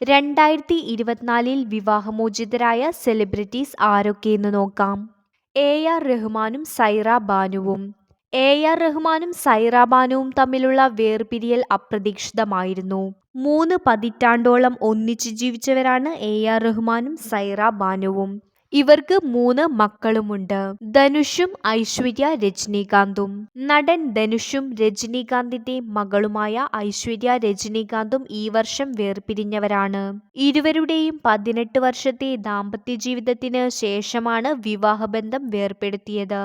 2024 വിവാഹമോചിതരായ celebrities ആരൊക്കെയെന്ന് നോക്കാം. AR റഹ്മാനും Saira ബാനുവും. AR റഹ്മാനും സൈറ ബാനുവും തമ്മിലുള്ള വേർപിരിയൽ അപ്രതീക്ഷിതമായിരുന്നു. 3 പതിറ്റാണ്ടോളം ഒന്നിച്ചു ജീവിച്ചവരാണ് AR റഹ്മാനും സൈറ ബാനുവും. ഇവർക്ക് 3 മക്കളുമുണ്ട്. ധനുഷും ഐശ്വര്യ രജനീകാന്തും. നടൻ ധനുഷും രജനീകാന്തിന്റെ മകളുമായ ഐശ്വര്യ രജനീകാന്തും ഈ വർഷം വേർപിരിഞ്ഞവരാണ്. ഇരുവരുടെയും 18 വർഷത്തെ ദാമ്പത്യ ജീവിതത്തിന് ശേഷമാണ് വിവാഹബന്ധം വേർപെടുത്തിയത്.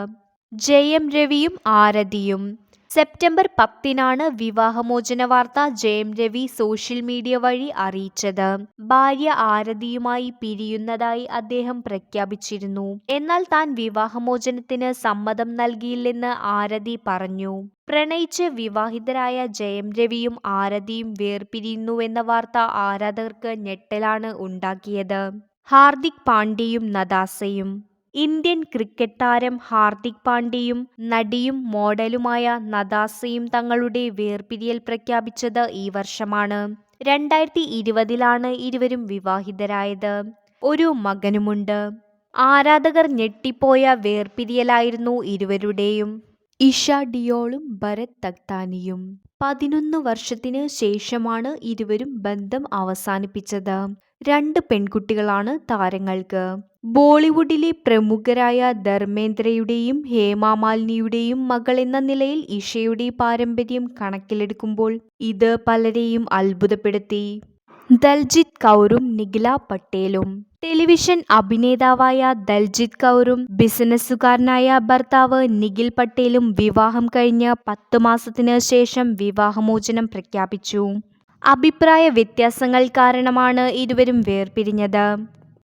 ജയം രവിയും ആരതിയും. സെപ്റ്റംബർ 10-നാണ് വിവാഹമോചന വാർത്ത ജയം രവി സോഷ്യൽ മീഡിയ വഴി അറിയിച്ചത്. ഭാര്യ ആരതിയുമായി പിരിയുന്നതായി അദ്ദേഹം പ്രഖ്യാപിച്ചിരുന്നു. എന്നാൽ താൻ വിവാഹമോചനത്തിന് സമ്മതം നൽകിയില്ലെന്ന് ആരതി പറഞ്ഞു. പ്രണയിച്ച് വിവാഹിതരായ ജയം രവിയും ആരതിയും വേർപിരിയുന്നുവെന്ന വാർത്ത ആരാധകർക്ക് ഞെട്ടലാണ് ഉണ്ടാക്കിയത്. ഹാർദിക് പാണ്ഡ്യയും നതാസയും. ഇന്ത്യൻ ക്രിക്കറ്റ് താരം ഹാർദിക് പാണ്ഡ്യയും നടിയും മോഡലുമായ നതാസയും തങ്ങളുടെ വേർപിരിയൽ പ്രഖ്യാപിച്ചത് ഈ വർഷമാണ്. 2020-ലാണ് ഇരുവരും വിവാഹിതരായത്. ഒരു മകനുമുണ്ട്. ആരാധകർ ഞെട്ടിപ്പോയ വേർപിരിയലായിരുന്നു ഇരുവരുടെയും. ഇഷ ഡിയോളും ഭരത് തഖ്താനിയും. 11 വർഷത്തിന് ശേഷമാണ് ഇരുവരും ബന്ധം അവസാനിപ്പിച്ചത്. 2 പെൺകുട്ടികളാണ് താരങ്ങൾക്ക്. ബോളിവുഡിലെ പ്രമുഖരായ ധർമേന്ദ്രയുടെയും ഹേമമാലിനിയുടെയും മകൾ എന്ന നിലയിൽ ഇഷയുടെ പാരമ്പര്യം കണക്കിലെടുക്കുമ്പോൾ ഇത് പലരെയും അത്ഭുതപ്പെടുത്തി. ദൽജിത് കൗറും നിഖില പട്ടേലും. ടെലിവിഷൻ അഭിനേതാവായ ദൽജിത് കൗറും ബിസിനസ്സുകാരനായ ഭർത്താവ് നിഖിൽ പട്ടേലും വിവാഹം കഴിഞ്ഞ് 10 മാസത്തിന് ശേഷം വിവാഹമോചനം പ്രഖ്യാപിച്ചു. അഭിപ്രായ വ്യത്യാസങ്ങൾ കാരണമാണ് ഇരുവരും വേർപിരിഞ്ഞത്.